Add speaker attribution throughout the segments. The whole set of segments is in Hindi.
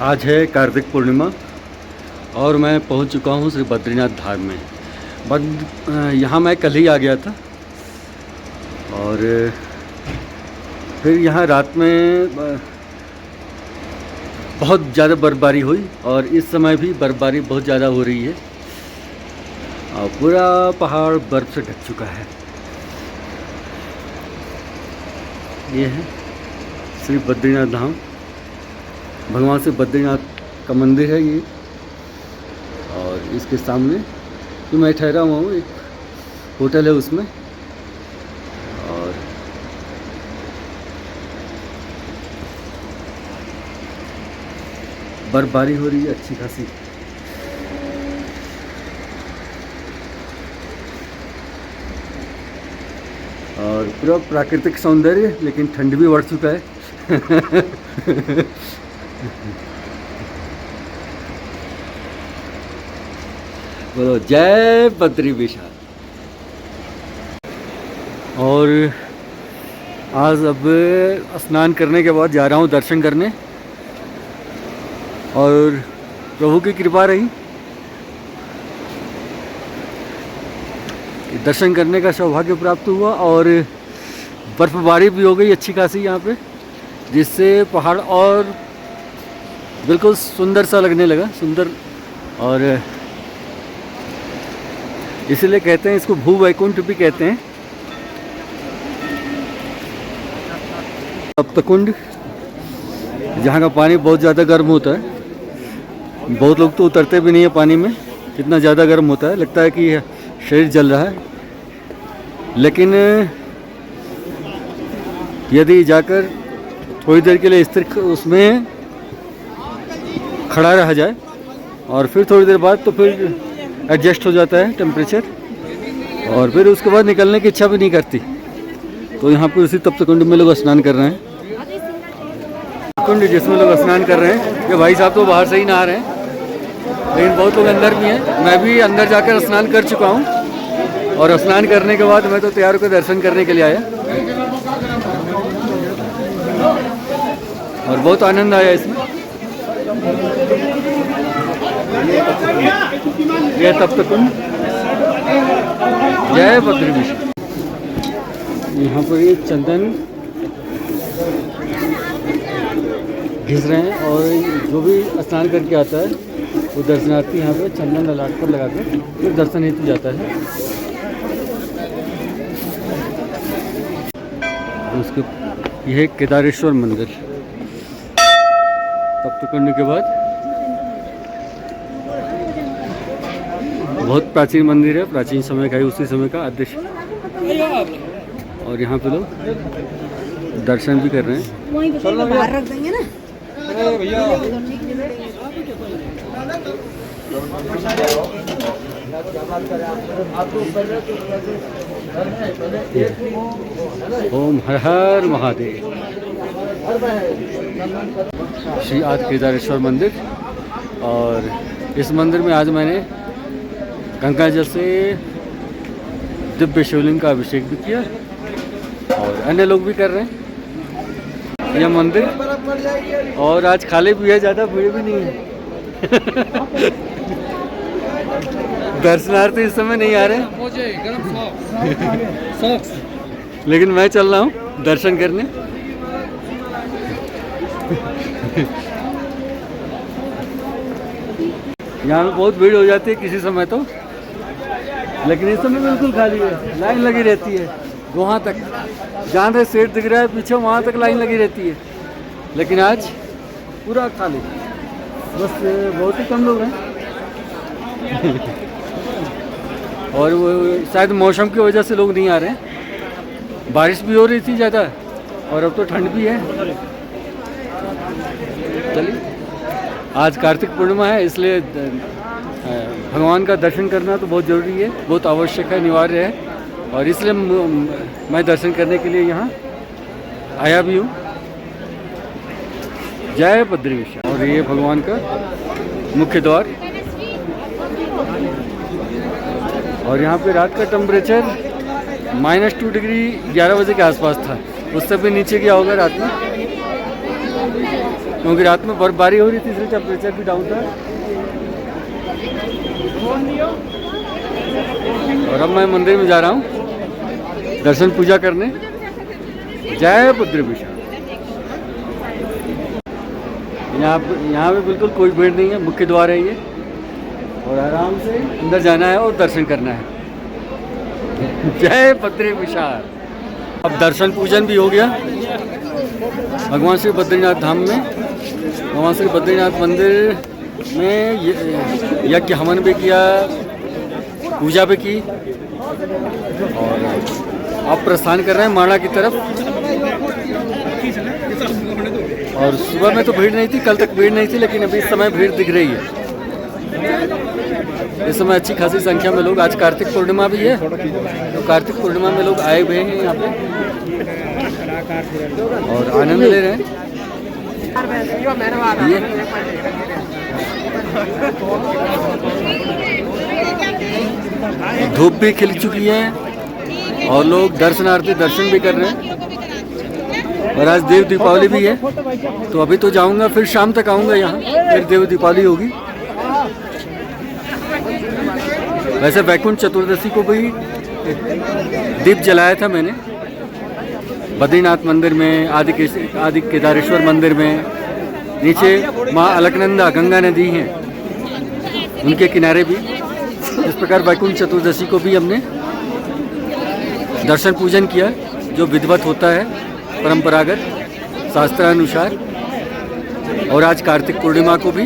Speaker 1: आज है कार्तिक पूर्णिमा और मैं पहुंच चुका हूं श्री बद्रीनाथ धाम में। यहाँ मैं कल ही आ गया था और फिर यहाँ रात में बहुत ज़्यादा बर्फ़बारी हुई और इस समय भी बर्फ़बारी बहुत ज़्यादा हो रही है और पूरा पहाड़ बर्फ़ से ढक चुका है। ये है श्री बद्रीनाथ धाम, भगवान श्री बद्रीनाथ का मंदिर है ये। और इसके सामने जो मैं ठहरा हुआ हूँ एक होटल है उसमें, और बर्फबारी हो रही है अच्छी खासी। और पूरा प्राकृतिक सौंदर्य, लेकिन ठंड भी बढ़ चुका है। बोलो जय बद्री विशाल। और आज अब स्नान करने के बाद जा रहा हूँ दर्शन करने, और प्रभु की कृपा रही, दर्शन करने का सौभाग्य प्राप्त हुआ और बर्फबारी भी हो गई अच्छी खासी यहाँ पे, जिससे पहाड़ और बिल्कुल सुंदर सा लगने लगा, सुंदर। और इसलिए कहते हैं इसको भू वैकुंठ भी कहते हैं। सप्तकुंड, जहाँ का पानी बहुत ज़्यादा गर्म होता है, बहुत लोग तो उतरते भी नहीं है पानी में, इतना ज़्यादा गर्म होता है, लगता है कि शरीर जल रहा है। लेकिन यदि जाकर थोड़ी देर के लिए स्थिर उसमें खड़ा रहा जाए और फिर थोड़ी देर बाद तो फिर एडजस्ट हो जाता है टेम्परेचर, और फिर उसके बाद निकलने की इच्छा भी नहीं करती। तो यहाँ पर उसी तप्तकुंड में लोग स्नान कर रहे हैं। कुंड जिसमें लोग स्नान कर रहे हैं, ये भाई साहब तो बाहर से ही नहा रहे हैं, लेकिन बहुत लोग अंदर भी हैं। मैं भी अंदर जाकर स्नान कर चुका हूँ, और स्नान करने के बाद मैं तो तैयार होकर दर्शन करने के लिए आया, और बहुत आनंद आया इसमें। ये तप्तकुंड, जय बद्री विशाल। यहाँ पर ये चंदन घिस रहे हैं, और जो भी स्नान करके आता है वो दर्शनार्थी यहाँ पे चंदन ललाट पर लगा कर फिर दर्शन हेतु जाता है। उसके यह केदारेश्वर मंदिर, तप्तकुंड के बाद बहुत प्राचीन मंदिर है, प्राचीन समय का है, उसी समय का आदर्श। और यहाँ पे लोग दर्शन भी कर रहे हैं।
Speaker 2: बाहर रख देंगे ना भैया।
Speaker 1: ओम हर हर महादेव। श्री आदि केदारेश्वर मंदिर, और इस मंदिर में आज मैंने गंगा जल से दिव्य शिवलिंग का अभिषेक भी किया, और अन्य लोग भी कर रहे हैं यह मंदिर। और आज खाली भी है, ज़्यादा भीड़ भी नहीं है। दर्शनार्थी इस समय नहीं आ रहे, लेकिन मैं चल रहा हूँ दर्शन करने। यहाँ पे बहुत भीड़ हो जाती है किसी समय तो, लेकिन इस समय बिल्कुल खाली है, लाइन लगी रहती है वहाँ तक, जहाँ से सेट दिख रहा है पीछे वहाँ तक लाइन लगी रहती है। लेकिन आज पूरा खाली, बस बहुत ही कम लोग हैं। और वो शायद मौसम की वजह से लोग नहीं आ रहे हैं, बारिश भी हो रही थी ज़्यादा, और अब तो ठंड भी है। चलिए, आज कार्तिक पूर्णिमा है, इसलिए भगवान का दर्शन करना तो बहुत ज़रूरी है, बहुत आवश्यक है, अनिवार्य है, और इसलिए मैं दर्शन करने के लिए यहाँ आया भी हूँ। जय बद्री विशाल। और ये भगवान का मुख्य द्वार, और यहाँ पे रात का टेम्परेचर -2 डिग्री 11 बजे के आसपास था, उससे भी नीचे गया होगा रात में। क्योंकि रात में बर्फबारी हो रही थी, इसलिए टेम्परेचर भी डाउन था। और अब मैं मंदिर में जा रहा हूँ दर्शन पूजा करने। जय बद्री विशाल। यहाँ पे बिल्कुल कोई भीड़ नहीं है, मुख्य द्वार है ये, और आराम से अंदर जाना है और दर्शन करना है। जय बद्री विशाल। अब दर्शन पूजन भी हो गया भगवान श्री बद्रीनाथ धाम में। भगवान श्री बद्रीनाथ मंदिर में यज्ञ हवन भी किया, पूजा भी की, और अब प्रस्थान कर रहे हैं माणा की तरफ। और सुबह में तो भीड़ नहीं थी, कल तक भीड़ नहीं थी, लेकिन अभी इस समय भीड़ दिख रही है। इस समय अच्छी खासी संख्या में लोग, आज कार्तिक पूर्णिमा भी है, तो कार्तिक पूर्णिमा में लोग आए हुए हैं यहाँ पे और आनंद ले रहे हैं। धूप भी खिल चुकी है और लोग दर्शनार्थी दर्शन भी कर रहे हैं। और आज देव दीपावली भी है, तो अभी तो जाऊंगा, फिर शाम तक आऊंगा यहाँ, फिर देव दीपावली होगी। वैसे वैकुंठ चतुर्दशी को भी दीप जलाया था मैंने बद्रीनाथ मंदिर में, आदि केदारेश्वर मंदिर में। नीचे माँ अलकनंदा गंगा नदी है, उनके किनारे भी इस प्रकार वैकुंठ चतुर्दशी को भी हमने दर्शन पूजन किया, जो विधिवत होता है परंपरागत शास्त्रानुसार। और आज कार्तिक पूर्णिमा को भी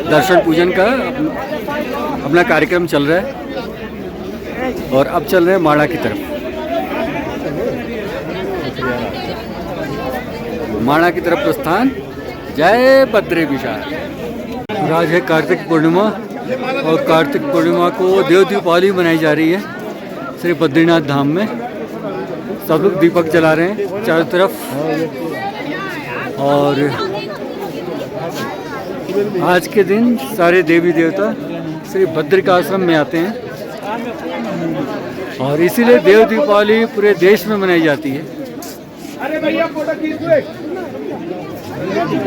Speaker 1: दर्शन पूजन का अपना कार्यक्रम चल रहा है। और अब चल रहे हैं माणा की तरफ। माणा की तरफ प्रस्थान। जय बद्री विशाल। आज है कार्तिक पूर्णिमा, और कार्तिक पूर्णिमा को देव दीपावली मनाई जा रही है श्री बद्रीनाथ धाम में। सब लोग दीपक जला रहे हैं चारों तरफ। और आज के दिन सारे देवी देवता श्री बद्रिकाश्रम में आते हैं, और इसीलिए देव दीपावली पूरे देश में मनाई जाती है।
Speaker 3: अरे भैया फोटो खींच लो।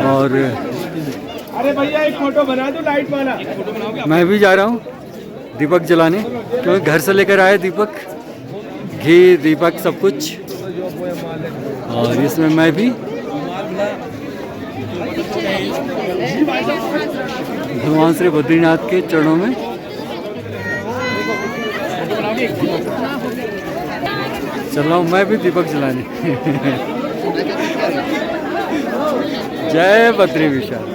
Speaker 1: और
Speaker 3: अरे भैया एक फोटो बना दो लाइट वाला।
Speaker 1: मैं भी जा रहा हूँ दीपक जलाने, क्योंकि घर से लेकर आए दीपक, घी दीपक सब कुछ। और इसमें मैं भी भगवान श्री बद्रीनाथ के चरणों में चल रहा हूँ, मैं भी दीपक जलाने। जय बद्री विशाल।